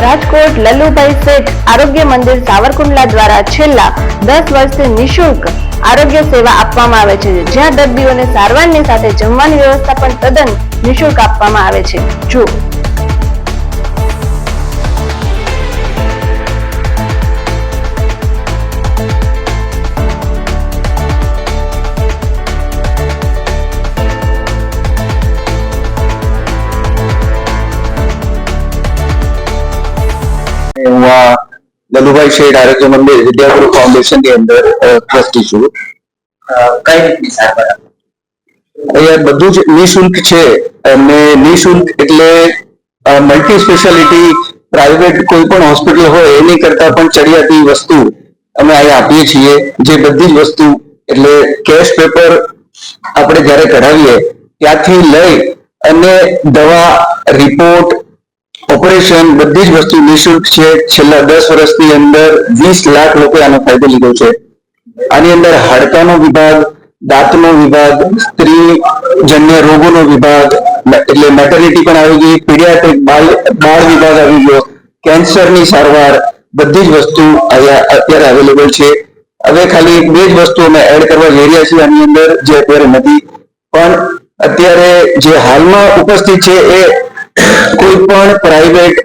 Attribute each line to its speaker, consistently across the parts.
Speaker 1: રાજકોટ લલ્લુભાઈ શેઠ આરોગ્ય મંદિર સાવરકુંડલા દ્વારા છેલ્લા 10 વર્ષથી નિઃશુલ્ક આરોગ્ય સેવા આપવામાં આવે છે, જ્યાં દર્દીઓને સારવારની સાથે જમવાની વ્યવસ્થા પણ તદ્દન નિઃશુલ્ક આપવામાં આવે છે. જો
Speaker 2: લલ્લુભાઈ શેઠ આરોગ્ય મંદિર વિદ્યાગુરુ ફાઉન્ડેશન ની અંદર ટ્રસ્ટી છું. કઈ રીતની સારવાર અહીંયા બધું જ નિઃશુલ્ક છે અને નિઃશુલ્ક એટલે મલ્ટી સ્પેશિયાલિટી પ્રાઇવેટ કોઈ પણ હોસ્પિટલ હોય એની કરતા પણ ચડિયાતી વસ્તુ અમે અહીંયા આપીએ છીએ. જે બધી જ વસ્તુ એટલે કેશ પેપર આપણે જ્યારે કઢાવીએ ત્યાંથી લઈ અને દવા રિપોર્ટ ઓપરેશન બધી જ વસ્તુ નિઃશુલ્ક છે. છેલ્લા 10 વર્ષની અંદર 20 લાખ લોકો આનો ફાયદો લીધો છે. આની અંદર હાડકાનો વિભાગ, દાંતનો વિભાગ, સ્ત્રીજન્ય રોગોનો વિભાગ એટલે મેટર્નિટી પણ આવી ગઈ, પીડિયાટ્રિક બાળ વિભાગ આવી ગયો, કેન્સરની સારવાર બધી જ વસ્તુ અહીંયા અત્યારે અવેલેબલ છે. હવે ખાલી 2 જ વસ્તુ અમે એડ કરવા જઈ રહ્યા છીએ આની અંદર, જે અત્યારે નથી. પણ અત્યારે જે હાલમાં ઉપસ્થિત છે એ કોઈ પણ પ્રાઇવેટ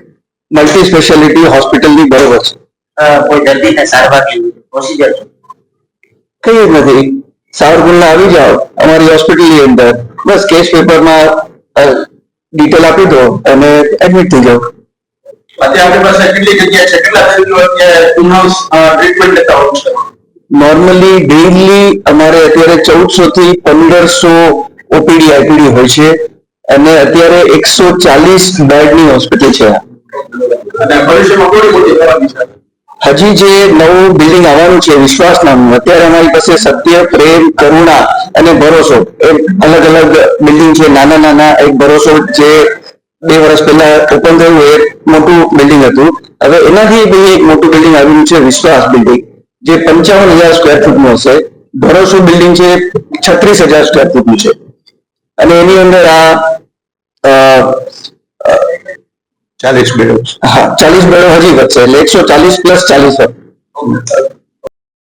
Speaker 2: મલ્ટી સ્પેશિયાલિટી હોસ્પિટલની બરોબર છે. કોઈ દર્દીને સારવાર પ્રોસિજર કઈ જ નથી. સાવરકુંડલા આવી જાઓ અમારી હોસ્પિટલની અંદર, બસ કેસ પેપરમાં ડિટેલ આપી દો અને એડમિટ થઈ જાઓ. અત્યારે આપણી પાસે કેટલી જગ્યા છે, કેટલા દર્દીઓ અત્યારે ઇનહાઉસ ટ્રીટમેન્ટ લેતા હોય છે? નોર્મલી ડેઈલી અમારે અત્યારે 1400 થી 1500 ઓપીડી આઈપીડી હોય છે અને અત્યારે 140 બેડની હોસ્પિટલ છે. અને ભવિષ્યમાં કોઈ મોટી થવાની છે. હજી જે નવું બિલ્ડિંગ આવવાનું છે વિશ્વાસ નામનું, અત્યારે અમારી પાસે સત્ય, પ્રેમ, કરુણા અને ભરોસો એમ અલગ અલગ બિલ્ડિંગ છે. નાના એક ભરોસો જે 2 વર્ષ પહેલા ઓપન થયું એ મોટું બિલ્ડિંગ હતું. હવે એનાથી એક મોટું બિલ્ડિંગ આવ્યું છે વિશ્વાસ બિલ્ડિંગ, જે 55,000 સ્ક્વેર ફૂટનું હશે. ભરોસો બિલ્ડિંગ છે 36,000 સ્ક્વેર ફૂટનું છે અને એની અંદર આ 40 બેડો. હા, 40 બેડો હજી વધશે એટલે 140 + 40.